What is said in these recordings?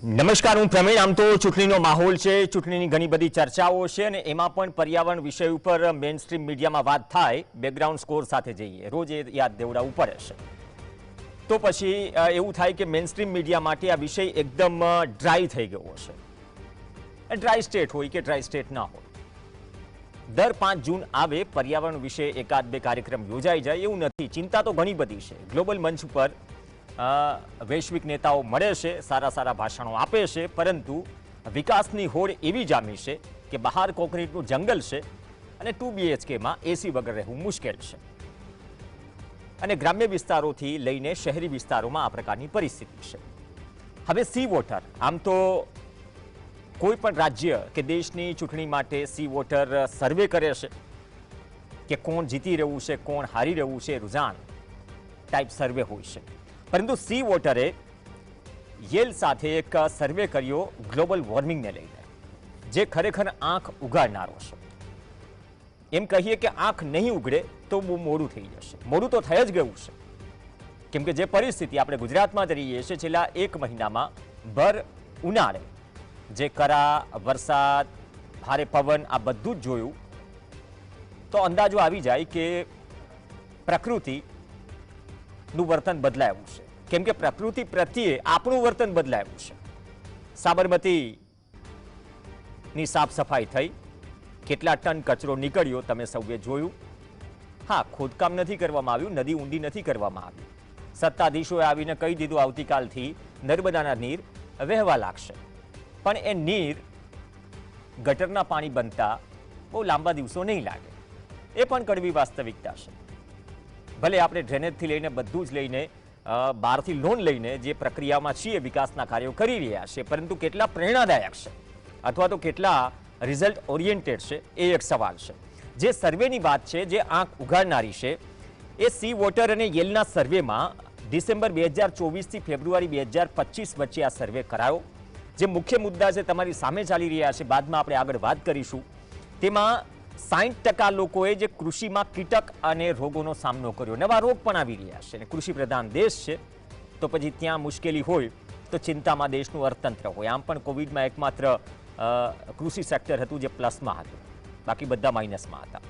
નમસ્કાર, હું પ્રવીણ. આમ તો ચૂંટણીનો માહોલ છે, ચૂંટણીની ઘણી બધી ચર્ચાઓ છે અને એમાં પણ પર્યાવરણ વિષય ઉપર મેઇન સ્ટ્રીમ મીડિયામાં વાત થાય, બેકગ્રાઉન્ડ સ્કોર સાથે જઈએ, રોજ એ યાદ દેવડાવવું પડે છે. તો પછી એવું થાય કે મેઇન સ્ટ્રીમ મીડિયા માટે આ વિષય એકદમ ડ્રાય થઈ ગયો છે. ડ્રાય સ્ટેટ હોય કે ડ્રાય સ્ટેટ ના હોય, દર 5 જૂન આવે પર્યાવરણ વિશે એકાદ બે કાર્યક્રમ યોજાઈ જાય એવું નથી. ચિંતા તો ઘણી બધી છે. ગ્લોબલ મંચ ઉપર વૈશ્વિક નેતાઓ મળે છે, સારા સારા ભાષણો આપે છે, પરંતુ વિકાસની હોડ એવી જામી છે કે બહાર કોન્ક્રીટનું જંગલ છે અને 2 BHKમાં એસી વગર રહેવું મુશ્કેલ છે. અને ગ્રામ્ય વિસ્તારોથી લઈને શહેરી વિસ્તારોમાં આ પ્રકારની પરિસ્થિતિ છે. હવે સી વોટર, આમ તો કોઈ પણ રાજ્ય કે દેશની ચૂંટણી માટે સી વોટર સર્વે કરે છે કે કોણ જીતી રહ્યું છે, કોણ હારી રહ્યું છે, રુઝાન ટાઈપ સર્વે હોય છે. પરંતુ સી વોટરે યેલ સાથે એક સર્વે કર્યો ગ્લોબલ વોર્મિંગને લઈને, જે ખરેખર આંખ ઉગાડનારો છે. એમ કહીએ કે આંખ નહીં ઉગડે તો બહુ મોડું થઈ જશે. મોડું તો થઈ જ ગયું છે, કેમ કે જે પરિસ્થિતિ આપણે ગુજરાતમાં જ રહીએ છીએ છેલ્લા 1 મહિનામાં, ભર ઉનાળે જે કરા, વરસાદ, ભારે પવન, આ બધું જ જોયું તો અંદાજો આવી જાય કે પ્રકૃતિનું વર્તન બદલાયું છે. કેમ કે પ્રકૃતિ પ્રત્યે આપણું વર્તન બદલાયું છે. સાબરમતીની સાફ સફાઈ થઈ, કેટલા ટન કચરો નીકળ્યો તમે સૌએ જોયું. હા, ખોદકામ નથી કરવામાં આવ્યું, નદી ઊંડી નથી કરવામાં આવી. સત્તાધીશોએ આવીને કહી દીધું આવતીકાલથી નર્મદાના નીર વહેવા લાગશે, પણ એ નીર ગટરના પાણી બનતા બહુ લાંબા દિવસો નહીં લાગે. એ પણ કડવી વાસ્તવિકતા છે. ભલે આપણે ડ્રેનેજથી લઈને બધું જ લઈને બહારથી લોન લઈને જે પ્રક્રિયામાં છીએ, વિકાસના કાર્યો કરી રહ્યા છે, પરંતુ કેટલા પ્રેરણાદાયક છે અથવા તો કેટલા રિઝલ્ટ ઓરિએન્ટેડ છે એ એક સવાલ છે. જે સર્વેની વાત છે, જે આંખ ઉઘાડનારી છે, એ સી વોટર અને યેલના સર્વેમાં ડિસેમ્બર 2024થી ફેબ્રુઆરી 2025 વચ્ચે આ સર્વે કરાયો. જે મુખ્ય મુદ્દા છે તમારી સામે ચાલી રહ્યા છે, બાદમાં આપણે આગળ વાત કરીશું. તેમાં 60% લોકોએ જે કૃષિમાં કીટક અને રોગોનો સામનો કર્યો. નવા રોગ પણ આવી રહ્યા છે અને કૃષિ પ્રધાન દેશ છે, તો પછી ત્યાં મુશ્કેલી હોય તો ચિંતામાં દેશનું અર્થતંત્ર હોય. આમ પણ કોવિડમાં એકમાત્ર કૃષિ સેક્ટર હતું જે પ્લસમાં હતું, બાકી બધા માઇનસમાં હતા.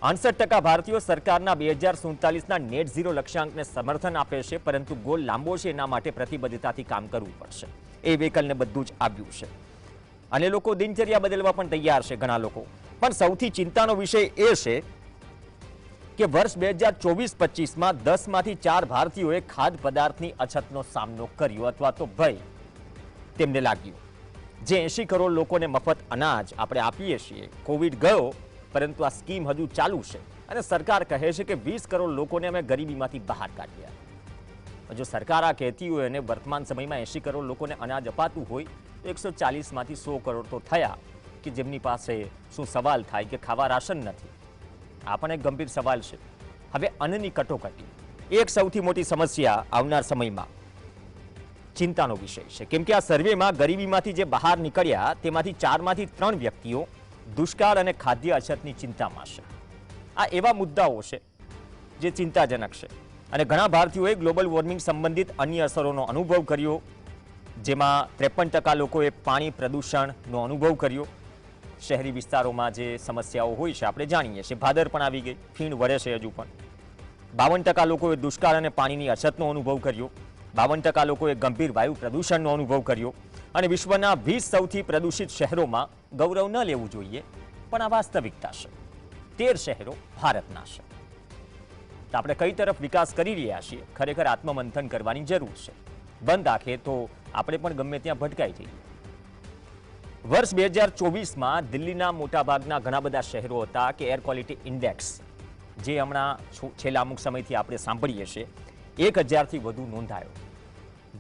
68% ભારતીયો સરકારના 2047ના નેટ ઝીરો લક્ષ્યાંકને સમર્થન આપે છે, પરંતુ ગોલ લાંબો છે, એના માટે પ્રતિબદ્ધતાથી કામ કરવું પડશે. એ વેકલને બધું જ આવ્યું છે અને લોકો દિનચર્યા બદલવા પણ તૈયાર છે, ઘણા લોકો. પણ સૌથી ચિંતાનો વિષય એ છે કે વર્ષ 2024-25માં 10માંથી 4 ભારતીયોએ ખાદ્ય પદાર્થની અછતનો સામનો કર્યો અથવા તો ભય તેમને લાગ્યું. જે 80 કરોડ લોકોને મફત અનાજ આપણે આપીએ છીએ, કોવિડ ગયો પરંતુ આ સ્કીમ હજુ ચાલુ છે અને સરકાર કહે છે કે 20 કરોડ લોકોને અમે ગરીબીમાંથી બહાર કાઢ્યા. જો સરકાર આ કહેતી હોય અને વર્તમાન સમયમાં 80 કરોડ લોકોને અનાજ અપાતું હોય તો 140માંથી 100 કરોડ તો થયા કે જેમની પાસે શું સવાલ થાય કે ખાવા રાશન નથી. આ પણ એક ગંભીર સવાલ છે. હવે અન્નની કટોકટી એક સૌથી મોટી સમસ્યા આવનાર સમયમાં ચિંતાનો વિષય છે. કેમ કે આ સર્વેમાં ગરીબીમાંથી જે બહાર નીકળ્યા તેમાંથી 4માંથી 3 વ્યક્તિઓ દુષ્કાળ અને ખાદ્ય અછતની ચિંતામાં છે. આ એવા મુદ્દાઓ છે જે ચિંતાજનક છે અને ઘણા ભારતીયોએ ગ્લોબલ વોર્મિંગ સંબંધિત અન્ય અસરોનો અનુભવ કર્યો, જેમાં 53% લોકોએ પાણી પ્રદૂષણનો અનુભવ કર્યો. શહેરી વિસ્તારોમાં જે સમસ્યાઓ હોય છે આપણે જાણીએ છીએ, ભાદર પણ આવી ગઈ, ફીણ વળે છે હજુ પણ. 52% લોકોએ દુષ્કાળ અને પાણીની અછતનો અનુભવ કર્યો. 52% લોકોએ ગંભીર વાયુ પ્રદૂષણનો અનુભવ કર્યો. અને વિશ્વના 20 સૌથી પ્રદૂષિત શહેરોમાં ગૌરવ ન લેવું જોઈએ, પણ આ વાસ્તવિકતા છે. 13 શહેરો ભારતના છે. તો આપણે કઈ તરફ વિકાસ કરી રહ્યા છીએ, ખરેખર આત્મમંથન કરવાની જરૂર છે. બંધ આંખે તો આપણે પણ ગમે ત્યાં ભટકાઈ જઈએ. વર્ષ 2024માં દિલ્હીના મોટાભાગના ઘણા બધા શહેરો હતા કે એર ક્વોલિટી ઇન્ડેક્સ, જે હમણાં છેલ્લા અમુક સમયથી આપણે સાંભળીએ છીએ, 1000થી વધુ નોંધાયો,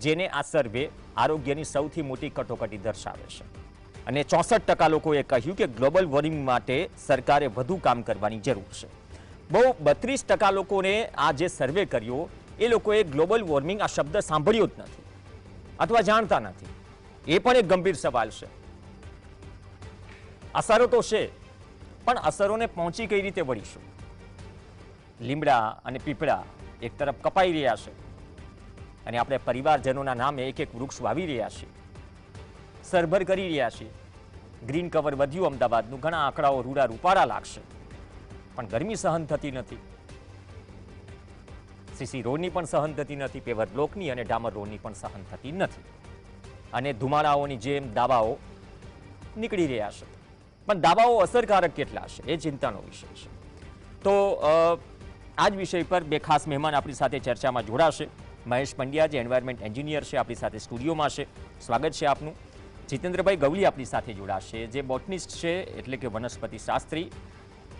જેને આ સર્વે આરોગ્યની સૌથી મોટી કટોકટી દર્શાવે છે. અને 64% લોકોએ કહ્યું કે ગ્લોબલ વોર્મિંગ માટે સરકારે વધુ કામ કરવાની જરૂર છે. બહુ 32% લોકોને આ જે સર્વે કર્યો એ લોકોએ ગ્લોબલ વોર્મિંગ આ શબ્દ સાંભળ્યો જ નથી અથવા જાણતા નથી. એ પણ એક ગંભીર સવાલ છે. અસરો તો છે, પણ અસરોને પહોંચી કઈ રીતે વળીશું? લીમડા અને પીપળા એક તરફ કપાઈ રહ્યા છે અને આપણે પરિવારજનોના નામે એક એક વૃક્ષ વાવી રહ્યા છીએ. સરભર કરી રહ્યા છીએ. ગ્રીન કવર વધ્યું અમદાવાદનું, ઘણા આંકડાઓ રૂડા રૂપારા લાગશે, પણ ગરમી સહન થતી નથી. સીસી રોડની પણ સહન થતી નથી, પેવર બ્લોકની અને ડામર રોડની પણ સહન થતી નથી. અને ધુમાડાઓની જેમ દાવાઓ નીકળી રહ્યા છે, પણ દાવાઓ અસરકારક કેટલા છે એ ચિંતાનો વિષય છે. તો આ જ વિષય પર બે ખાસ મહેમાન આપણી સાથે ચર્ચામાં જોડાશે. મહેશ પંડ્યા જે એન્વાયરમેન્ટ એન્જિનિયર છે, આપણી સાથે સ્ટુડિયોમાં છે. સ્વાગત છે આપનું. જીતેન્દ્રભાઈ ગવલી આપણી સાથે જોડાશે, જે બોટનિસ્ટ છે, એટલે કે વનસ્પતિ શાસ્ત્રી.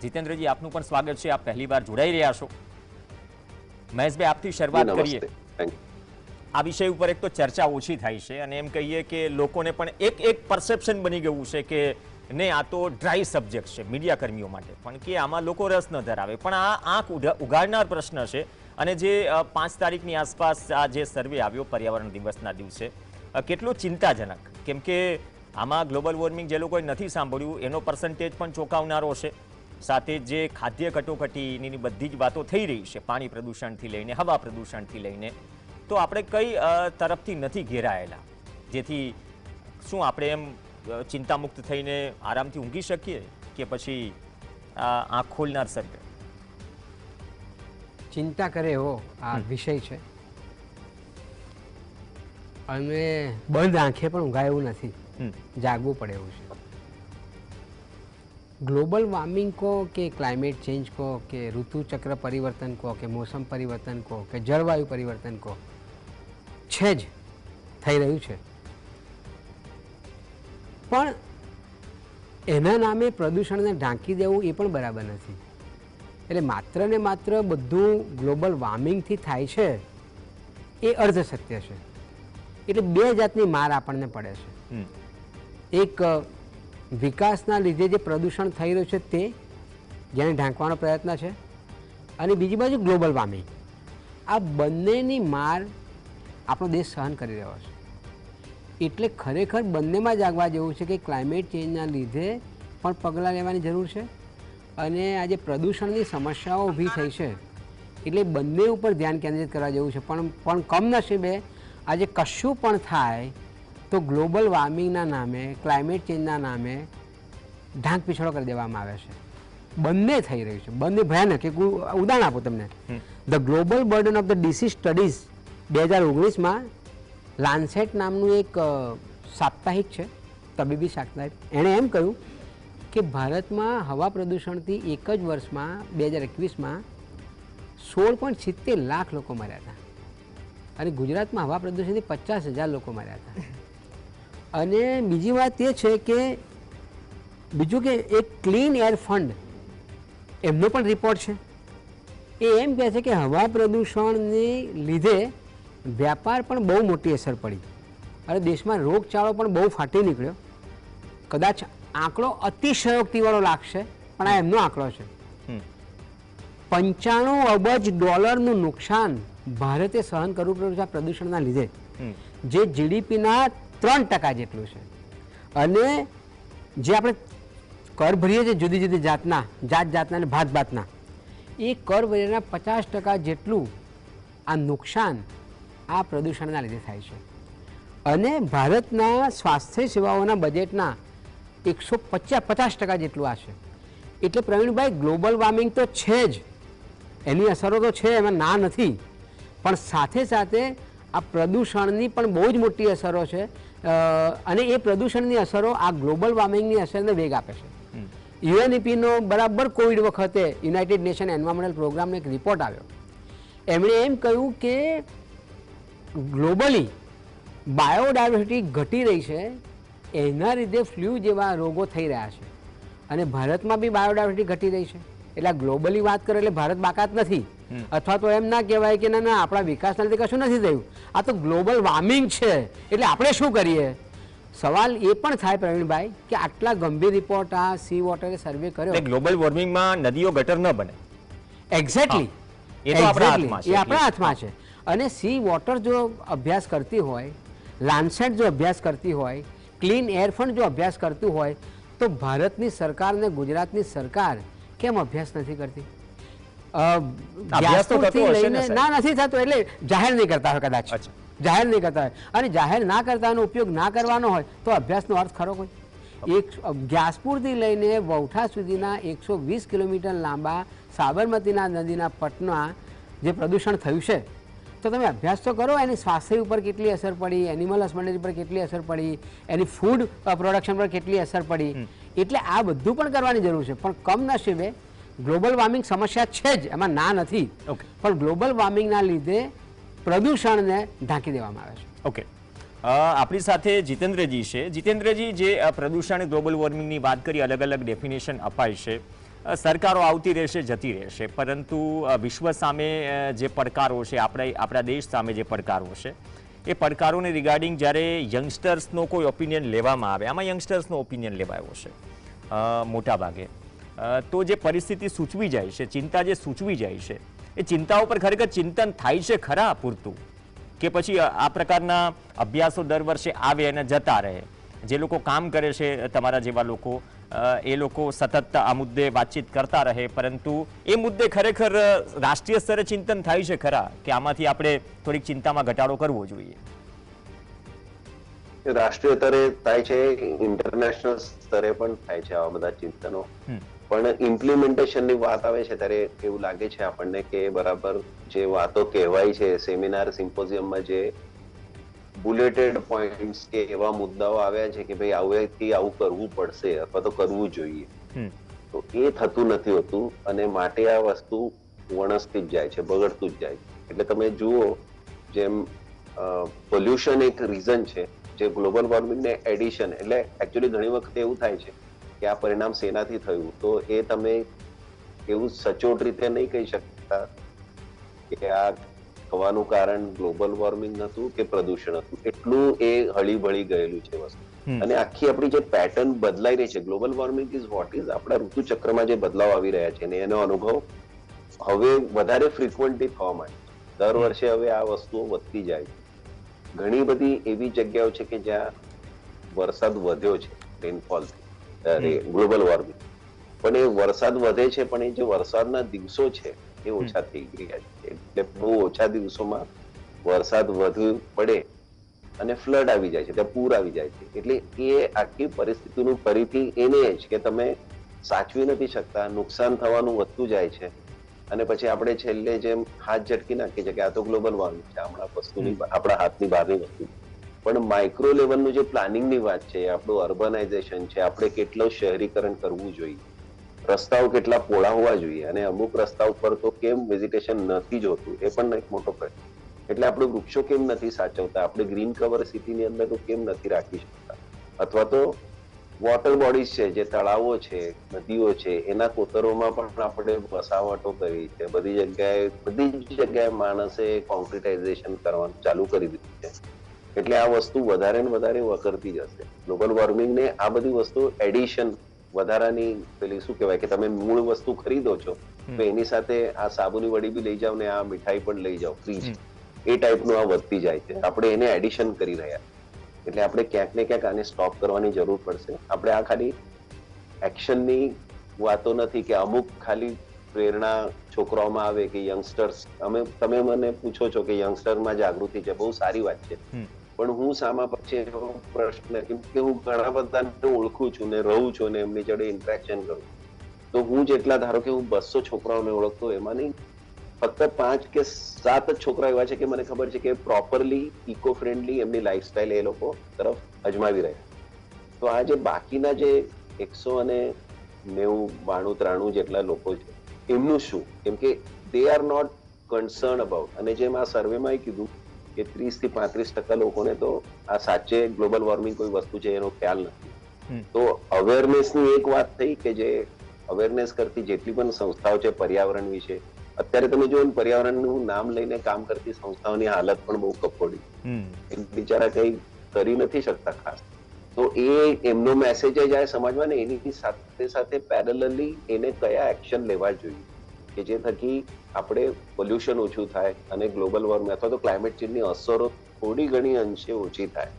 જીતેન્દ્રજી, આપનું પણ સ્વાગત છે. આપ પહેલી વાર જોડાઈ રહ્યા છો. મહેશભાઈ, આપથી શરૂઆત કરીએ. આ વિષય ઉપર એક તો ચર્ચા ઓછી થાય છે અને એમ કહીએ કે લોકોને પણ એક પરસેપ્શન બની ગયું છે કે ને આ તો ડ્રાય સબ્જેક્ટ છે મીડિયા કર્મીઓ માટે, પણ કે આમાં લોકો રસ ન ધરાવે. પણ આ આંખ ઉગાડનાર પ્રશ્ન છે. અને જે 5 તારીખની આસપાસ આ જે સર્વે આવ્યો પર્યાવરણ દિવસના દિવસે, કેટલો ચિંતાજનક, કેમ કે આમાં ગ્લોબલ વોર્મિંગ જે લોકોએ નથી સાંભળ્યું એનો પર્સન્ટેજ પણ ચોંકાવનારો છે. સાથે જે ખાદ્ય કટોકટીની બધી જ વાતો થઈ રહી છે, પાણી પ્રદૂષણથી લઈને હવા પ્રદૂષણથી લઈને, તો આપણે કઈ તરફથી નથી ઘેરાયેલા, જેથી શું આપણે એમ ચિંતામુક્ત થઈને આરામથી ઊંઘી શકીએ કે પછી આંખ ખોલનાર સર્વે? ચિંતા કરે એવો આ વિષય છે અને બંધ આંખે પણ ઊંઘાય એવું નથી, જાગવું પડે એવું છે. ગ્લોબલ વોર્મિંગ કહો કે ક્લાઇમેટ ચેન્જ કહો કે ઋતુચક્ર પરિવર્તન કહો કે મોસમ પરિવર્તન કહો કે જળવાયુ પરિવર્તન કહો, છે જ, થઈ રહ્યું છે. પણ એના નામે પ્રદૂષણને ઢાંકી દેવું એ પણ બરાબર નથી. એટલે માત્ર ને માત્ર બધું ગ્લોબલ વોર્મિંગથી થાય છે એ અર્ધસત્ય છે. એટલે બે જાતની માર આપણને પડે છે. એક વિકાસના લીધે જે પ્રદૂષણ થઈ રહ્યું છે તે, જેને ઢાંકવાનો પ્રયત્ન છે, અને બીજી બાજુ ગ્લોબલ વોર્મિંગ. આ બંનેની માર આપણો દેશ સહન કરી રહ્યો છે. એટલે ખરેખર બંનેમાં જાગવા જેવું છે કે ક્લાઇમેટ ચેન્જના લીધે પણ પગલાં લેવાની જરૂર છે અને આજે પ્રદૂષણની સમસ્યાઓ ઊભી થઈ છે એટલે બંને ઉપર ધ્યાન કેન્દ્રિત કરવા જેવું છે. પણ કમનસીબે આજે કશું પણ થાય તો ગ્લોબલ વોર્મિંગના નામે, ક્લાઇમેટ ચેન્જના નામે ઢાંક પીછળો કરી દેવામાં આવે છે. બંને થઈ રહ્યું છે, બંને ભયાનક. એક ઉદાહરણ આપું તમને. The global burden of the disease studies 2019માં લાન્સેટ નામનું એક સાપ્તાહિક છે, તબીબી સાપ્તાહિક, એણે એમ કહ્યું કે ભારતમાં હવા પ્રદૂષણથી એક જ વર્ષમાં 2021માં 16.70 લાખ લોકો મર્યા હતા અને ગુજરાતમાં હવા પ્રદૂષણથી 50,000 લોકો મર્યા હતા. અને બીજી વાત એ છે કે બીજું કે એક ક્લીન એર ફંડ, એમનો પણ રિપોર્ટ છે. એ એમ કહે છે કે હવા પ્રદૂષણને લીધે વ્યાપાર પણ બહુ મોટી અસર પડી અને દેશમાં રોગચાળો પણ બહુ ફાટી નીકળ્યો. કદાચ આંકડો અતિશયોક્તિવાળો લાગશે પણ આ એમનો આંકડો છે. 95 અબજ ડોલરનું નુકસાન ભારતે સહન કરવું પડ્યું છે આ પ્રદૂષણના લીધે, જે જીડીપીના 3% જેટલું છે. અને જે આપણે કર ભરીએ છીએ જુદી જુદી જાતના, જાતના અને ભાતના, એ કર ભર્યાના 50% જેટલું આ નુકસાન આ પ્રદૂષણના લીધે થાય છે. અને ભારતના સ્વાસ્થ્ય સેવાઓના બજેટના 150% જેટલું આ છે. એટલે પ્રવીણભાઈ, ગ્લોબલ વોર્મિંગ તો છે જ, એની અસરો તો છે, એમાં ના નથી, પણ સાથે સાથે આ પ્રદૂષણની પણ બહુ જ મોટી અસરો છે. અને એ પ્રદૂષણની અસરો આ ગ્લોબલ વોર્મિંગની અસરને વેગ આપે છે. યુએનઈપીનો બરાબર કોવિડ વખતે યુનાઇટેડ નેશન એન્વાયરમેન્ટલ પ્રોગ્રામનો એક રિપોર્ટ આવ્યો. એમણે એમ કહ્યું કે ગ્લોબલી બાયોડાયવર્સિટી ઘટી રહી છે, એના લીધે ફ્લૂ જેવા રોગો થઈ રહ્યા છે. અને ભારતમાં બી બાયોડાયવર્સિટી ઘટી રહી છે. એટલે આ ગ્લોબલી વાત કરે એટલે ભારત બાકાત નથી, અથવા તો એમ ના કહેવાય કે ના આપણા વિકાસના લીધે કશું નથી થયું, આ તો ગ્લોબલ વોર્મિંગ છે એટલે આપણે શું કરીએ. સવાલ એ પણ થાય પ્રવીણભાઈ કે આટલા ગંભીર રિપોર્ટ આ સી વોટરે સર્વે કર્યો, ગ્લોબલ વોર્મિંગમાં નદીઓ ગટર ન બને. એક્ઝેક્ટલી, એ આપણા હાથમાં છે. અને સી વોટર જો અભ્યાસ કરતી હોય, લાન્સેટ જો અભ્યાસ કરતી હોય, ક્લીન એર ફંડ જો અભ્યાસ કરતું હોય, તો ભારતની સરકાર ને ગુજરાતની સરકાર કેમ અભ્યાસ નથી કરતી? અભ્યાસ તો થતો હશે ને? ના, નથી થતો, એટલે જાહેર નહીં કરતા હોય કદાચ. જાહેર નહીં કરતા હોય, અને જાહેર ના કરતાનો ઉપયોગ ના કરવાનો હોય તો અભ્યાસનો અર્થ ખરો કોઈ? ગ્યાસપુરથી લઈને વૌઠા સુધીના 120 કિલોમીટર લાંબા સાબરમતીના નદીના પટના જે પ્રદૂષણ થયું છે, તો તમે અભ્યાસ તો કરો એની સ્વાસ્થ્ય ઉપર કેટલી અસર પડી, એનિમલ હસબન્ડરી પર કેટલી અસર પડી, એની ફૂડ પ્રોડક્શન પર કેટલી અસર પડી. એટલે આ બધું પણ કરવાની જરૂર છે. પણ કમનસીબે ગ્લોબલ વોર્મિંગ સમસ્યા છે જ, એમાં ના નથી, પણ ગ્લોબલ વોર્મિંગના લીધે પ્રદૂષણને ઢાંકી દેવામાં આવે છે. ઓકે, આપણી સાથે જીતેન્દ્રજી છે. જીતેન્દ્રજી, જે પ્રદૂષણ ગ્લોબલ વોર્મિંગની વાત કરી, અલગ અલગ ડેફિનેશન અપાય છે, સરકારો આવતી રહેશે, જતી રહેશે, પરંતુ વિશ્વ સામે જે પડકારો છે, આપણા દેશ સામે જે પડકારો છે, એ પડકારોને રિગાર્ડિંગ જ્યારે યંગસ્ટર્સનો કોઈ ઓપિનિયન લેવામાં આવે, આમાં યંગસ્ટર્સનો ઓપિનિયન લેવાયો છે મોટા ભાગે, તો જે પરિસ્થિતિ સૂચવી જાય છે, ચિંતા જે સૂચવી જાય છે, એ ચિંતાઓ પર ખરેખર ચિંતન થાય છે ખરા પૂરતું, કે પછી આ પ્રકારના અભ્યાસો દર વર્ષે આવે અને જતા રહે? જે લોકો કામ કરે છે, તમારા જેવા લોકો, એ લોકો સતત આ મુદ્દે વાતચીત કરતા રહે, પરંતુ એ મુદ્દે ખરેખર રાષ્ટ્રીય સ્તરે ચિંતન થાય છે ખરા કે આમાંથી આપણે થોડીક ચિંતામાં ઘટાડો કરવો જોઈએ? રાષ્ટ્રીય સ્તરે થાય છે, ઇન્ટરનેશનલ સ્તરે પણ થાય છે આવા બધા ચિંતનો, પણ ઇમ્પ્લિમેન્ટેશનની વાત આવે છે ત્યારે એવું લાગે છે આપણને કે બરાબર જે વાતો કહેવાય છે સેમિનાર સિમ્પોઝિયમમાં, જે બુલેટેડ પોઈન્ટ્સ કે એવા મુદ્દાઓ આવ્યા છે કે ભાઈ આવવાથી આવું કરવું પડશે અથવા તો કરવું જોઈએ, તો એ થતું નથી હોતું, અને માટે આ વસ્તુ વણસતી જ જાય છે, બગડતું જ જાય છે. એટલે તમે જુઓ, જેમ પોલ્યુશન એક રીઝન છે જે ગ્લોબલ વોર્મિંગને એડિશન, એટલે એકચ્યુઅલી ઘણી વખત એવું થાય છે કે આ પરિણામ શેનાથી થયું, તો એ તમે એવું સચોટ રીતે નહીં કહી શકતા કે આ થવાનું કારણ ગ્લોબલ વોર્મિંગ હતું કે પ્રદૂષણ હતું. એટલું એ હળીભળી ગયેલું છે વસ્તુ, અને આખી આપણી જે પેટર્ન બદલાઈ રહી છે. Global warming is what is, આપણા ઋતુ ચક્રમાં જે બદલાવ આવી રહ્યા છે ને એનો અનુભવ હવે વધારે ફ્રિકવન્ટલી થવા માંડ્યો. દર વર્ષે હવે આ વસ્તુઓ વધતી જાય છે. ઘણી બધી એવી જગ્યાઓ છે કે જ્યાં વરસાદ વધ્યો છે રેનફોલથી, ગ્લોબલ વોર્મિંગ, પણ એ વરસાદ વધે છે, પણ એ જે વરસાદના દિવસો છે એ ઓછા થઈ ગયા છે. એટલે બહુ ઓછા દિવસોમાં વરસાદ વધુ પડે અને ફ્લડ આવી જાય છે, ત્યાં પૂર આવી જાય છે. એટલે એ આખી પરિસ્થિતિનું ફરીથી એને જ કે તમે સાચવી નથી શકતા, નુકસાન થવાનું વધતું જાય છે, અને પછી આપણે છેલ્લે જેમ હાથ ઝટકી નાખીએ છીએ કે આ તો ગ્લોબલ વોર્મિંગ છે, આપણા હાથની બહારની વસ્તુ. પણ માઇક્રો લેવલનું જે પ્લાનિંગની વાત છે, આપણું અર્બનાઇઝેશન છે, આપણે કેટલું શહેરીકરણ કરવું જોઈએ, રસ્તાઓ કેટલા પહોળા હોવા જોઈએ, અને અમુક રસ્તા ઉપર તો કેમ વેજીટેશન નથી જોતું, એ પણ એક મોટો પ્રશ્ન. એટલે આપણે વૃક્ષો કેમ નથી સાચવતા, આપણે ગ્રીન કવર સિટીની અંદર તો કેમ નથી રાખી શકતા, અથવા તો વોટર બોડીઝ છે, જે તળાવો છે, નદીઓ છે, એના કોતરોમાં પણ આપણે વસાવટો કરી છે. બધી જગ્યાએ માણસે કોન્ક્રીટાઇઝેશન કરવાનું ચાલુ કરી દીધું છે. એટલે આ વસ્તુ વધારે ને વધારે વકરતી જશે. ગ્લોબલ વોર્મિંગને આ બધી વસ્તુ એડિશન, વધારાની પેલી શું કહેવાય કે તમે મૂળ વસ્તુ ખરીદો છો તો એની સાથે આ સાબુની વડી બી લઈ જાઓ ને આ મીઠાઈ પણ લઈ જાઓ ફ્રી, એ ટાઈપનું આ વધતી જાય છે. આપણે એને એડિશન કરી રહ્યા, એટલે આપણે ક્યાંક ને ક્યાંક આને સ્ટોપ કરવાની જરૂર પડશે. આપણે આ ખાલી એક્શનની વાતો નથી કે અમુક ખાલી પ્રેરણા છોકરાઓમાં આવે કે યંગસ્ટર્સ, તમે મને પૂછો છો કે યંગસ્ટરમાં જાગૃતિ છે, બહુ સારી વાત છે, પણ હું સામા પછી એવો પ્રશ્ન કે હું ઘણા બધાને ઓળખું છું ને રહું છું ને એમની જોડે ઇન્ટરેક્શન કરું, તો હું જેટલા ધારો કે હું 200 છોકરાઓને ઓળખતો, એમાંની ફક્ત 5 કે 7 છોકરા એવા છે કે મને ખબર છે કે પ્રોપરલી ઇકો ફ્રેન્ડલી એમની લાઈફસ્ટાઈલ એ લોકો તરફ અજમાવી રહ્યા. તો આ જે બાકીના જે 190, 92, 93 જેટલા લોકો છે, એમનું શું? કેમ કે they are not concern about. અને જેમ આ સર્વેમાં કીધું કે 30 થી 35% લોકોને તો આ સાચે ગ્લોબલ વોર્મિંગ કોઈ વસ્તુ છે એનો ખ્યાલ નથી. તો અવેરનેસની એક વાત થઈ કે જે અવેરનેસ કરતી જેટલી પણ સંસ્થાઓ છે પર્યાવરણ વિશે, અત્યારે તમે જો પર્યાવરણનું નામ લઈને કામ કરતી સંસ્થાઓની હાલત પણ બહુ કફોડી, બિચારા કઈ કરી નથી શકતા ખાસ. તો એ એમનો મેસેજ જ આ સમાજમાં ને એની સાથે સાથે પેરેલલી એને કયા એક્શન લેવા જોઈએ કે જે થકી આપણે પોલ્યુશન ઓછું થાય અને ગ્લોબલ વોર્મિંગ અથવા તો ક્લાઇમેટ ચેન્જની અસરો થોડી ઘણી અંશે ઓછી થાય.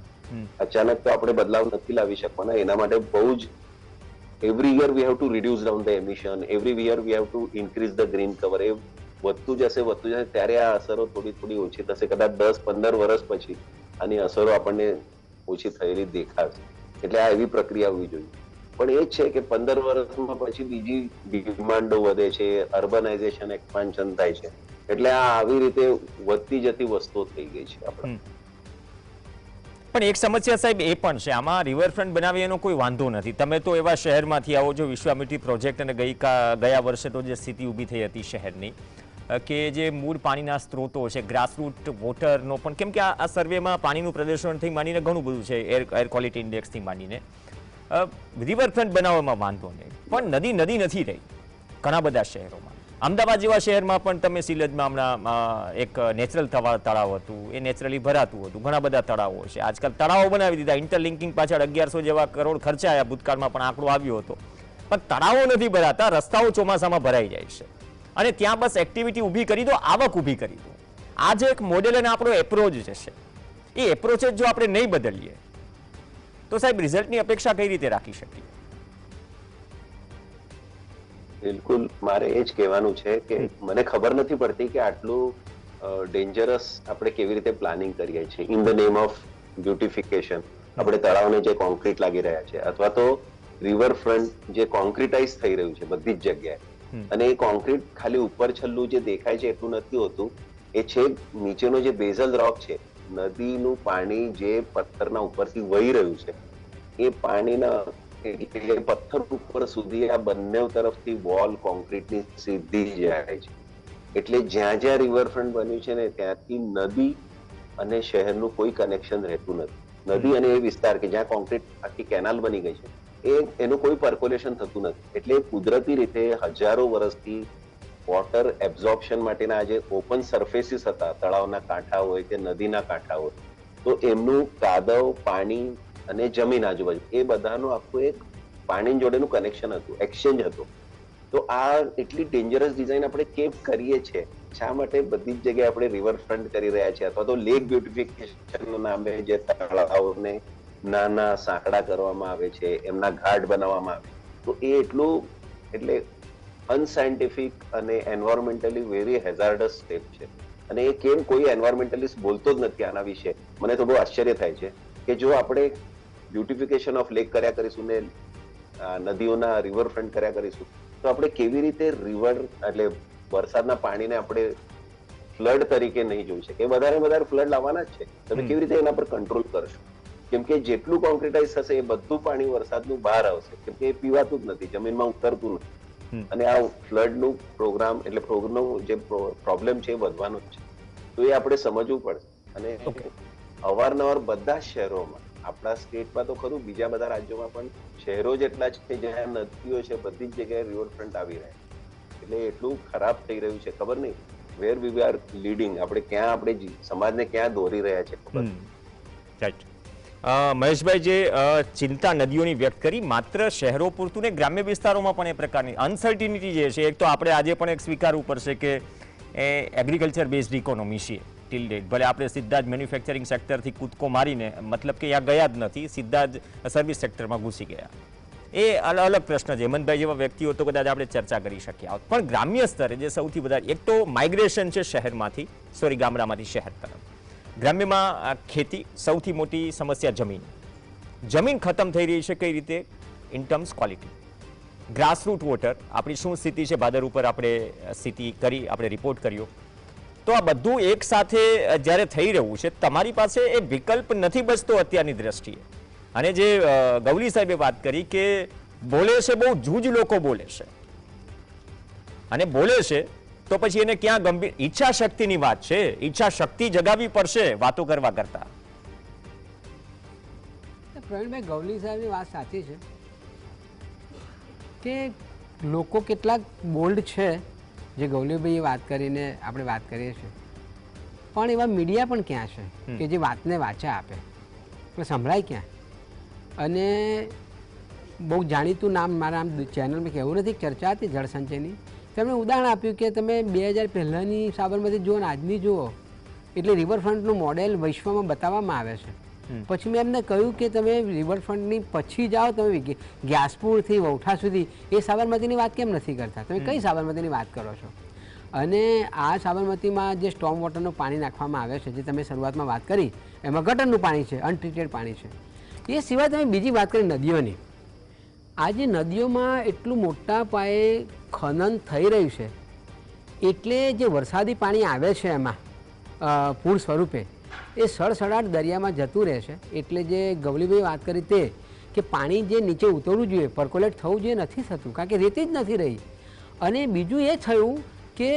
અચાનક તો આપણે બદલાવ નથી લાવી શકવાના. એના માટે બહુ જ every year we have to reduce down the emission, every year we have to increase the green cover, વધતું જશે ત્યારે આ અસરો થોડી થોડી ઓછી થશે. કદાચ 10-15 વર્ષ પછી આની અસરો આપણને ઓછી થયેલી દેખાશે. એટલે આ એવી પ્રક્રિયા હોવી જોઈએ. પણ એ જ છે કે 15 વર્ષમાં પછી બીજી ડિમાન્ડો વધે છે, અર્બનાઇઝેશન એક્સપાન્શન થાય છે. એટલે આ આવી રીતે વધતી જતી વસ્તુઓ થઈ ગઈ છે આપણે. પણ એક સમસ્યા સાહેબ એ પણ છે, આમાં રિવરફ્રન્ટ બનાવી એનો કોઈ વાંધો નથી. તમે તો એવા શહેરમાંથી આવો છો, વિશ્વામિત્રી પ્રોજેક્ટ અને ગયા વર્ષે તો જે સ્થિતિ ઊભી થઈ હતી શહેરની કે જે મૂળ પાણીના સ્ત્રોતો છે, ગ્રાસરૂટ વોટરનો પણ, કેમ કે આ સર્વેમાં પાણીનું પ્રદર્શનથી માંડીને ઘણું બધું છે, એર ક્વોલિટી ઇન્ડેક્સથી માંડીને રિવરફ્રન્ટ બનાવવામાં વાંધો નહીં, પણ નદી નથી રહી ઘણા બધા શહેરોમાં. અમદાવાદ જેવા શહેરમાં પણ તમે સિલજમાં હમણાં એક નેચરલ તળાવ હતું, એ નેચરલી ભરાતું હતું. ઘણા બધા તળાવો છે, આજકાલ તળાવો બનાવી દીધા. ઇન્ટરલિંકિંગ પાછળ 1100 જેવા કરોડ ખર્ચાયા, ભૂતકાળમાં પણ આંકડો આવ્યો હતો. પણ તળાવો નથી ભરાતા, રસ્તાઓ ચોમાસામાં ભરાઈ જાય છે. અને ત્યાં બસ એક્ટિવિટી ઊભી કરી દો, આવક ઊભી કરી દો. આ જે એક મોડેલ અને આપણો એપ્રોચ છે, એ એપ્રોચ જો આપણે નહીં બદલીએ તો સાહેબ રિઝલ્ટની અપેક્ષા કઈ રીતે રાખી શકીએ? બિલકુલ, મારે એ જ કહેવાનું છે કે મને ખબર નથી પડતી કે આટલું ડેન્જરસ આપણે કેવી રીતે પ્લાનિંગ કરીએ છીએ in the name of beautification. આપણે તળાવને જે કોન્ક્રીટ લાગી રહ્યા છે, અથવા તો રિવરફ્રન્ટ જે કોન્ક્રીટાઇઝ થઈ રહ્યું છે બધી જ જગ્યાએ, અને એ કોન્ક્રીટ ખાલી ઉપર છલ્લું જે દેખાય છે એટલું નથી હોતું. એ છે નીચેનો જે બેઝલ રોક છે, નદીનું પાણી જે પથ્થરના ઉપરથી વહી રહ્યું છે, એ પાણીના એટલે પથ્થર ઉપર સુધી આ બંને તરફથી વોલ કોન્ક્રીટની સીધી જાય છે. એટલે જ્યાં જ્યાં રિવરફ્રન્ટ બન્યું છે ને, ત્યાંથી નદી અને શહેરનું કોઈ કનેક્શન રહેતું નથી. નદી અને એ વિસ્તાર કે જ્યાં કોન્ક્રીટ આખી કેનાલ બની ગઈ છે, એનું કોઈ પર્કોલેશન થતું નથી. એટલે કુદરતી રીતે હજારો વર્ષથી વોટર એબ્ઝોર્પ્શન માટેના જે ઓપન સરફેસીસ હતા, તળાવના કાંઠા હોય કે નદીના કાંઠા હોય, તો એમનું કાદવ, પાણી અને જમીન આજુબાજુ, એ બધાનું આખું એક પાણી જોડેનું કનેક્શન હતું, એક્સચેન્જ હતું. તો આ એટલી ડેન્જરસ ડિઝાઇન આપણે કેમ કરીએ છીએ? શા માટે બધી જ જગ્યાએ આપણે રિવરફ્રન્ટ કરી રહ્યા છીએ, અથવા તો લેક બ્યુટિફિકેશન નામે જે તળાવોને નાના સાંકડા કરવામાં આવે છે, એમના ઘાટ બનાવવામાં આવે, તો એ એટલું એટલે અનસાયન્ટિફિક અને એન્વાયરમેન્ટલી વેરી હેઝાર્ડસ સ્ટેપ છે. અને એ કેમ કોઈ એન્વાયરમેન્ટલિસ્ટ બોલતો જ નથી આના વિશે? મને તો બહુ આશ્ચર્ય થાય છે કે જો આપણે બ્યુટિફિકેશન ઓફ લેક કર્યા કરીશું ને નદીઓના રિવરફ્રન્ટ કર્યા કરીશું, તો આપણે કેવી રીતે રિવર એટલે વરસાદના પાણીને આપણે ફ્લડ તરીકે નહીં જોઈ શકીએ? વધારે ફ્લડ લાવવાના જ છે. તમે કેવી રીતે એના પર કંટ્રોલ કરશો? કેમ કે જેટલું કોન્ક્રીટાઇઝ થશે એ બધું પાણી વરસાદનું બહાર આવશે, કેમ કે એ પીવાતું જ નથી, જમીનમાં ઉતરતું નથી. અને આ ફ્લડનું પ્રોગ્રામનો જે પ્રોબ્લેમ છે એ વધવાનો જ છે. તો એ આપણે સમજવું પડશે. અને અવારનવાર બધા શહેરોમાં, આપણા સ્ટેટમાં તો ખરું, બીજા બધા રાજ્યોમાં પણ શહેરો જેટલા છે જ્યાં નદીઓ છે, બધી જ જગ્યાએ રિવરફ્રન્ટ આવી રહ્યા છે. એટલે એટલું ખરાબ થઈ રહ્યું છે, ખબર નહીં વેર વી આર લીડિંગ. આપણે ક્યાં, આપણે સમાજને ક્યાં દોરી રહ્યા છે ખબર. રાઈટ. મહેશભાઈ, જે ચિંતા નદીઓની વ્યક્ત કરી, માત્ર શહેરો પૂરતું ને ગ્રામ્ય વિસ્તારોમાં પણ એ પ્રકારની અનસર્ટિનિટી જે છે, એક તો આપણે આજે પણ એક સ્વીકારવું પડશે કે એ એગ્રીકલ્ચર બેઝડ ઇકોનોમી છે ટીલ ડેટ. ભલે આપણે સીધા જ મેન્યુફેક્ચરિંગ સેક્ટરથી કૂદકો મારીને, મતલબ કે ત્યાં ગયા જ નથી, સીધા જ સર્વિસ સેક્ટરમાં ઘૂસી ગયા, એ અલગ પ્રશ્ન છે. હેમંતભાઈ જેવા વ્યક્તિઓ તો કદાચ આપણે ચર્ચા કરી શક્યા હોત. પણ ગ્રામ્ય સ્તરે જે સૌથી વધારે, એક તો માઇગ્રેશન છે શહેરમાંથી, ગામડામાંથી શહેર તરફ. ગ્રામ્યમાં ખેતી, સૌથી મોટી સમસ્યા જમીન ખતમ થઈ રહી છે. કઈ રીતે? In terms quality. Grassroot water, આપણી શું સ્થિતિ છે? ભાદર ઉપર આપણે સ્થિતિ કરી, આપણે રિપોર્ટ કર્યો. તો આ બધું એક સાથે જ્યારે થઈ રહ્યું છે, તમારી પાસે એ વિકલ્પ નથી બચતો અત્યારની દ્રષ્ટિએ. અને જે ગૌલી સાહેબે વાત કરી કે બોલે છે, બહુ જૂજ લોકો બોલે છે, અને બોલે છે તો પછી એને ક્યાં ગંભીર ઈચ્છા શક્તિની વાત છે. ઈચ્છા શક્તિ જગાવવી પડશે વાતો કરવા કરતા. પ્રવીણભાઈ, ગૌલી સાહેબની વાત સાચી છે કે લોકો કેટલાક બોલ્ડ છે, જે ગૌલીભાઈએ વાત કરીને આપણે વાત કરીએ છીએ, પણ એવા મીડિયા પણ ક્યાં છે કે જે વાતને વાચા આપે, એટલે સંભળાય ક્યાં? અને બહુ જાણીતું નામ, મારા આમ ચેનલમાં કહેવું નથી, ચર્ચા હતી જળસંચયની, તેમણે ઉદાહરણ આપ્યું કે તમે 2000 પહેલાંની સાબરમતી જુઓ ને આજની જુઓ, એટલે રિવરફ્રન્ટનું મોડેલ વિશ્વમાં બતાવવામાં આવે છે. પછી મેં એમને કહ્યું કે તમે રિવરફ્રન્ટની પછી જાઓ, તમે ગ્યાસપુરથી વૌઠા સુધી, એ સાબરમતીની વાત કેમ નથી કરતા? તમે કઈ સાબરમતીની વાત કરો છો? અને આ સાબરમતીમાં જે સ્ટોમ વોટરનું પાણી નાખવામાં આવે છે, જે તમે શરૂઆતમાં વાત કરી, એમાં ગટરનું પાણી છે, અનટ્રીટેડ પાણી છે. એ સિવાય તમે બીજી વાત કરી નદીઓની. આજે નદીઓમાં એટલું મોટા પાયે ખનન થઈ રહ્યું છે, એટલે જે વરસાદી પાણી આવે છે એમાં પૂર સ્વરૂપે એ સડસડાટ દરિયામાં જતું રહે છે. એટલે જે ગવલીભાઈ વાત કરી તે કે પાણી જે નીચે ઉતરવું જોઈએ, પર્કોલેટ થવું જોઈએ, નથી થતું, કારણ કે રેતી જ નથી રહી. અને બીજું એ થયું કે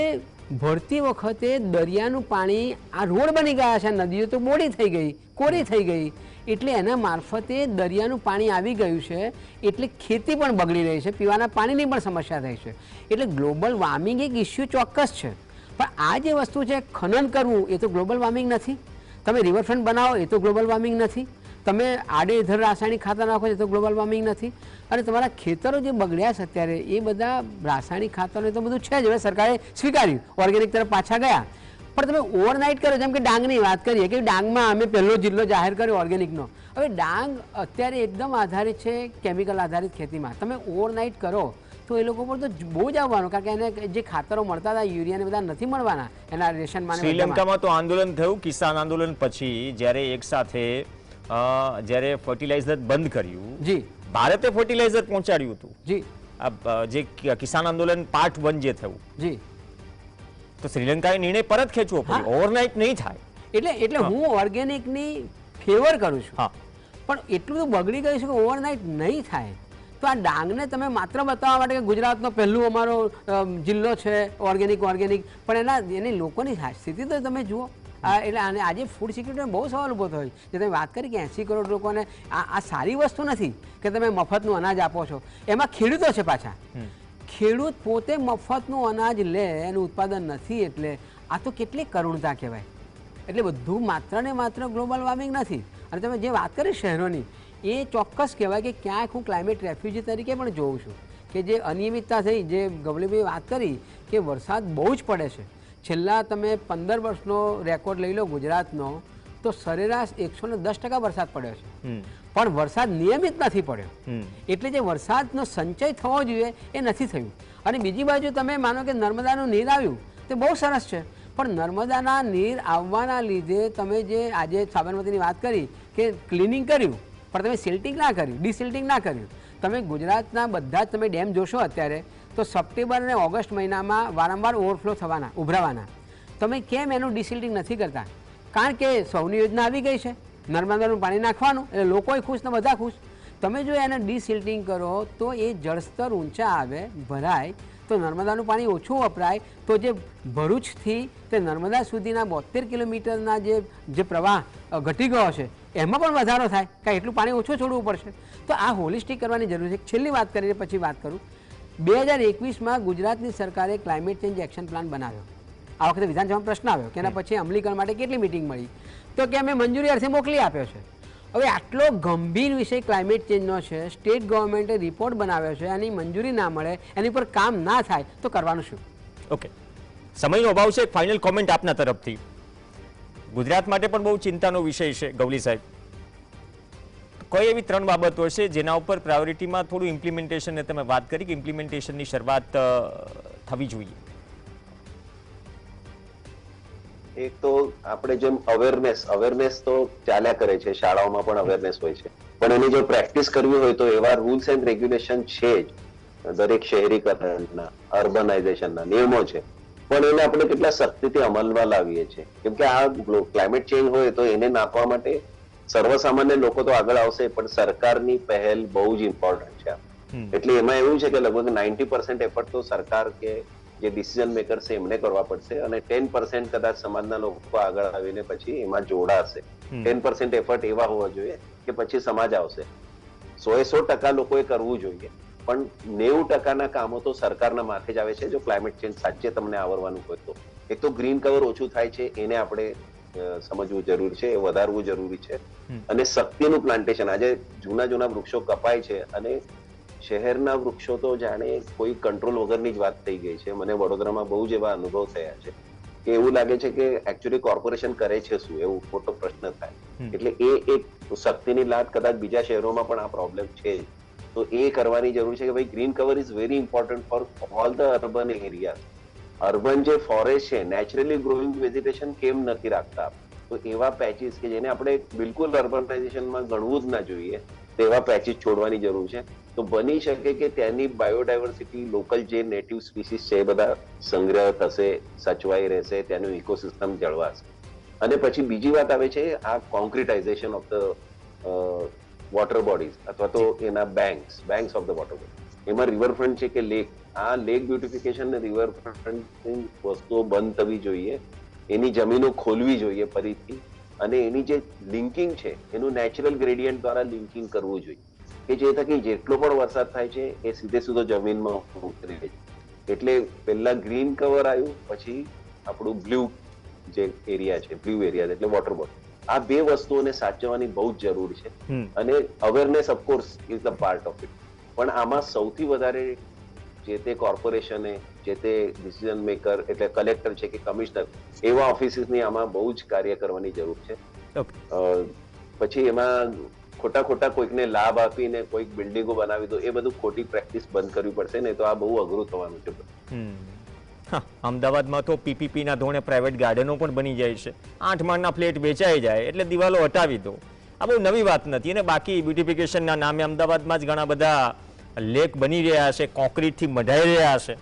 ભરતી વખતે દરિયાનું પાણી, આ રોડ બની ગયા છે, નદીઓ તો બોડી થઈ ગઈ, કોરી થઈ ગઈ, એટલે એના મારફતે દરિયાનું પાણી આવી ગયું છે, એટલે ખેતી પણ બગડી રહી છે, પીવાના પાણીની પણ સમસ્યા થઈ છે. એટલે ગ્લોબલ વોર્મિંગ એક ઇસ્યુ ચોક્કસ છે, પણ આ જે વસ્તુ છે ખનન કરવું એ તો ગ્લોબલ વોર્મિંગ નથી. તમે રિવરફ્રન્ટ બનાવો એ તો ગ્લોબલ વોર્મિંગ નથી. તમે આડેધડ રાસાયણિક ખાતર નાખો એ તો ગ્લોબલ વોર્મિંગ નથી. અને તમારા ખેતરો જે બગડ્યા છે અત્યારે એ બધા રાસાયણિક ખાતરો તો બધું છે જ. હવે સરકારે સ્વીકાર્યું, ઓર્ગેનિક તરફ પાછા ગયા. પણ તમે ઓવરનાઇટ કરો, જેમ કે ડાંગની વાત કરીએ કે ડાંગમાં અમે પહેલો જિલ્લો જાહેર કર્યો ઓર્ગેનિકનો. હવે ડાંગ અત્યારે એકદમ આધારિત છે કેમિકલ આધારિત ખેતીમાં. તમે ઓવરનાઇટ કરો તો એ લોકો પર તો બહુ જ આવવાનું, કારણ કે એને જે ખાતરો મળતા હતા યુરિયા ને બધા નથી મળવાના એના રેશનમાં. શ્રીલંકામાં તો આંદોલન થયું, કિસાન આંદોલન પછી જ્યારે એક સાથે જ્યારે ફર્ટિલાઇઝર બંધ કર્યું, જી ભારતે ફર્ટિલાઇઝર પહોંચાડ્યું હતું, જી જે કિસાન આંદોલન પાર્ટ 1 જે થયું, જી તો શ્રીલંકાએ નિર્ણય પરત ખેંચવો પડ્યો, ઓવરનાઇટ નહીં થાય. એટલે હું ઓર્ગેનિકની ફેવર કરું છું, પણ એટલું તો બગડી ગયું છે કે ઓવરનાઇટ નહીં થાય. તો આ ડાંગને તમે માત્ર બતાવવા માટે કે ગુજરાતનો પહેલું અમારો જિલ્લો છે ઓર્ગેનિક, પણ એની લોકોની સ્થિતિ તો તમે જુઓ. એટલે આને આજે ફૂડ સિક્યુરિટીનો બહુ સવાલ ઊભો થયો. જે તમે વાત કરી કે 80 કરોડ લોકોને આ સારી વસ્તુ નથી કે તમે મફતનું અનાજ આપો છો. એમાં ખેડૂતો છે પાછા, ખેડૂત પોતે મફતનું અનાજ લે, એનું ઉત્પાદન નથી. એટલે આ તો કેટલી કરુણતા કહેવાય. એટલે બધું માત્ર ને માત્ર ગ્લોબલ વોર્મિંગ નથી. અને તમે જે વાત કરી શહેરોની, એ ચોક્કસ કહેવાય કે ક્યાંક હું ક્લાઇમેટ રેફ્યુજી તરીકે પણ જોઉં છું કે જે અનિયમિતતા થઈ, જે ગવલીભાઈ વાત કરી કે વરસાદ બહુ જ પડે છે. છેલ્લા તમે 15 વર્ષનો રેકોર્ડ લઈ લો ગુજરાતનો, તો સરેરાશ 110% વરસાદ પડ્યો છે, પણ વરસાદ નિયમિત નથી પડ્યો. એટલે જે વરસાદનો સંચય થવો જોઈએ એ નથી થયું. અને બીજી બાજુ તમે માનો કે નર્મદાનું નીર આવ્યું તે બહુ સરસ છે, પણ નર્મદાના નીર આવવાના લીધે તમે જે આજે સાબરમતીની વાત કરી કે ક્લિનિંગ કર્યું, પણ તમે સિલ્ટિંગ ના કર્યું, ડિસિલ્ટિંગ ના કર્યું. તમે ગુજરાતના બધા જ તમે ડેમ જોશો અત્યારે તો સપ્ટેમ્બર અને ઓગસ્ટ મહિનામાં વારંવાર ઓવરફ્લો થવાના, ઉભરાવાના. તમે કેમ એનું ડિસિલ્ટિંગ નથી કરતા? કારણ કે સૌની યોજના આવી ગઈ છે, નર્મદાનું પાણી નાખવાનું, એટલે લોકોય ખુશ ને બધા ખુશ. તમે જો એને ડિસિલ્ટિંગ કરો તો એ જળસ્તર ઊંચા આવે, ભરાય, તો નર્મદાનું પાણી ઓછું વપરાય, તો જે ભરૂચથી તે નર્મદા સુધીના 72 કિલોમીટરના જે પ્રવાહ ઘટી ગયો છે એમાં પણ વધારો થાય, કાંઈ એટલું પાણી ઓછું છોડવું પડશે. તો આ હોલિસ્ટિક કરવાની જરૂર છે. છેલ્લી વાત કરીને પછી વાત કરું. 2021માં ગુજરાતની સરકારે ક્લાઇમેટ ચેન્જ એક્શન પ્લાન બનાવ્યો. આ વખતે વિધાનસભામાં પ્રશ્ન આવ્યો કે એના પછી અમલીકરણ માટે કેટલી મિટિંગ મળી, તો કે અમે મંજૂરી અર્થે મોકલી આપ્યો છે. હવે આટલો ગંભીર વિષય ક્લાઇમેટ ચેન્જનો છે, સ્ટેટ ગવર્મેન્ટે રિપોર્ટ બનાવ્યો છે, એની મંજૂરી ના મળે, એની પર કામ ના થાય તો કરવાનું શું? ઓકે, સમયનો અભાવ છે. ફાઇનલ કોમેન્ટ આપના તરફથી. ગુજરાત માટે પણ બહુ ચિંતાનો વિષય છે ગવલી સાહેબ. કોઈ એવી 3 બાબતો હશે જેના ઉપર પ્રાયોરિટીમાં થોડું ઇમ્પ્લિમેન્ટેશન, તમે વાત કરી કે ઇમ્પ્લિમેન્ટેશનની શરૂઆત થવી જોઈએ? એક તો આપણે જેમ અવેરનેસ તો ચાલ્યા કરે છે, શાળાઓમાં પણ અવેરનેસ હોય છે, પણ એની જો પ્રેક્ટિસ કરવી હોય તો એવા રૂલ્સ એન્ડ રેગ્યુલેશન છે જ. દરેક શહેરીકરણના, અર્બનાઇઝેશનના નિયમો છે, પણ એને આપણે કેટલા સખ્તીથી અમલમાં લાવીએ છીએ. કેમ કે આ ક્લાઇમેટ ચેન્જ હોય તો એને નાખવા માટે સર્વસામાન્ય લોકો તો આગળ આવશે, પણ સરકારની પહેલ બહુ જ ઇમ્પોર્ટન્ટ છે. એટલે એમાં એવું છે કે લગભગ 90% એફર્ટ તો સરકાર કે જે ડિસિઝન મેકર છે એમને કરવા પડશે, અને 10% કદાચ સમાજના લોકો આગળ આવીને પછી એમાં જોડાશે. 10% એફર્ટ એવા હોવા જોઈએ કે પછી સમાજ આવશે. 100% લોકોએ કરવું જોઈએ, પણ 90% કામો તો સરકારના માથે જ આવે છે જો ક્લાઇમેટ ચેન્જ સાચે તમને આવરવાનું હોય તો. એક તો ગ્રીન કવર ઓછું થાય છે, એને આપણે સમજવું જરૂરી છે, એ વધારવું જરૂરી છે. અને શક્તિનું પ્લાન્ટેશન, આજે જૂના વૃક્ષો કપાય છે અને શહેરના વૃક્ષો તો જાણે કોઈ કંટ્રોલ વગરની જ વાત થઈ ગઈ છે. મને વડોદરામાં બહુ જ એવા અનુભવ થયા છે કે એવું લાગે છે કે એકચ્યુઅલી કોર્પોરેશન કરે છે શું, એવું મોટો પ્રશ્ન થાય. એટલે એ એક શક્તિની લાટ કદાચ બીજા શહેરોમાં પણ આ પ્રોબ્લેમ છે, તો એ કરવાની જરૂર છે કે ભાઈ green cover is very important for all the urban area. Urban જે ફોરેસ્ટ છે, નેચરલી ગ્રોઈંગ વેજીટેશન કેમ નથી રાખતા? તો એવા પેચીસ કે જેને આપણે બિલકુલ અર્બનાઇઝેશનમાં ગણવું જ ના જોઈએ, તેવા પેચીસ છોડવાની જરૂર છે. તો બની શકે કે ત્યાંની બાયોડાયવર્સિટી, લોકલ જે નેટિવ સ્પીસીસ છે એ બધા સંગ્રહ થશે, સચવાઈ રહેશે, ત્યાંનું ઇકોસિસ્ટમ જળવાશે. અને પછી બીજી વાત આવે છે આ કોન્ક્રિટાઇઝેશન ઓફ ધ વોટર બોડીઝ અથવા તો એના banks of the water body. એમાં રિવરફ્રન્ટ છે કે લેક, આ લેક બ્યુટિફિકેશન ને રિવરફ્રન્ટની વસ્તુઓ બંધ થવી જોઈએ, એની જમીનો ખોલવી જોઈએ ફરીથી, અને એની જે લિંકિંગ છે એનું નેચરલ ગ્રેડિયન્ટ દ્વારા લિંકિંગ કરવું જોઈએ કે જે થકી જેટલો પણ વરસાદ થાય છે એ સીધે સીધો જમીનમાં ઉતરી જાય. એટલે પહેલા ગ્રીન કવર આવ્યું, પછી આપણું બ્લુ જે એરિયા છે, બ્લુ એરિયા એટલે વોટર બોડી. આ બે વસ્તુઓને સાચવવાની બહુ જ જરૂર છે, અને awareness of course is the part of it. પણ આમાં સૌથી વધારે જે તે કોર્પોરેશને, જે તે ડિસિઝન મેકર એટલે કલેક્ટર છે કે કમિશનર, એવા ઓફિસીસની આમાં બહુ જ કાર્ય કરવાની જરૂર છે. પછી એમાં ખોટા કોઈકને લાભ આપીને કોઈક બિલ્ડિંગો બનાવી દો, એ બધું ખોટી પ્રેક્ટિસ બંધ કરવી પડશે, ને તો આ બહુ અઘરું થવાનું છે. અમદાવાદમાં તો પીપીપીના ધોરણે પ્રાઇવેટ ગાર્ડનો પણ બની જાય છે. 8 માળના ફ્લેટ વેચાઈ જાય એટલે દિવાલો હટાવી દો. આ બહુ નવી વાત નથી. અને બાકી બ્યુટિફિકેશનના નામે અમદાવાદમાં જ ઘણા બધા લેક બની રહ્યા છે, કોન્ક્રીટથી મઢાઈ રહ્યા છે,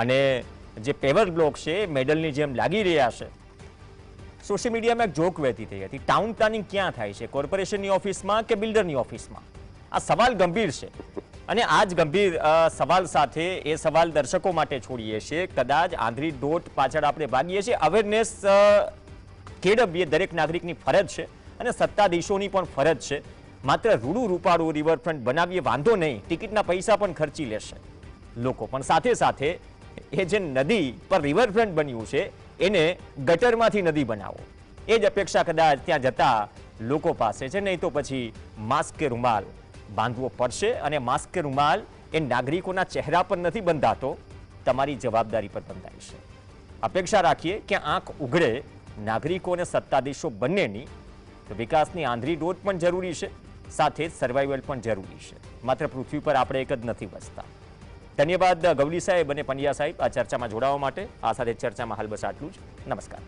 અને જે પેવર બ્લોક છે એ મેડલની જેમ લાગી રહ્યા છે. સોશિયલ મીડિયામાં એક જોક વહેતી થઈ હતી, ટાઉન પ્લાનિંગ ક્યાં થાય છે, કોર્પોરેશનની ઓફિસમાં કે બિલ્ડરની ઓફિસમાં? આ સવાલ ગંભીર છે, અને આ જ ગંભીર સવાલ સાથે એ સવાલ દર્શકો માટે છોડીએ છીએ. કદાચ આંધળી દોટ પાછળ આપણે ભાગીએ છીએ. અવેરનેસ કેળવવી એ દરેક નાગરિકની ફરજ છે, અને સત્તાધીશોની પણ ફરજ છે. માત્ર રૂડું રૂપાળું રિવરફ્રન્ટ બનાવીએ વાંધો નહીં, ટિકિટના પૈસા પણ ખર્ચી લેશે લોકો, પણ સાથે સાથે એ જે નદી પર રિવરફ્રન્ટ બન્યું છે એને ગટરમાંથી નદી બનાવો, એ જ અપેક્ષા કદાચ ત્યાં જતા લોકો પાસે છે. નહીં તો પછી માસ્ક કે રૂમાલ બાંધવો પડશે, અને માસ્ક કે રૂમાલ એ નાગરિકોના ચહેરા પર નથી બંધાતો, તમારી જવાબદારી પર બંધાય છે. અપેક્ષા રાખીએ કે આંખ ઉઘડે નાગરિકો અને સત્તાધીશો બંનેની. તો વિકાસની આંધળી દોટ પણ જરૂરી છે, સાથે જ સર્વાઈવલ પણ જરૂરી છે. માત્ર પૃથ્વી પર આપણે એક જ નથી વસતા. ધન્યવાદ ગવલી સાહેબ અને પંડ્યા સાહેબ આ ચર્ચામાં જોડાવા માટે. આ સાથે ચર્ચામાં હાલ બસ આટલું જ. નમસ્કાર.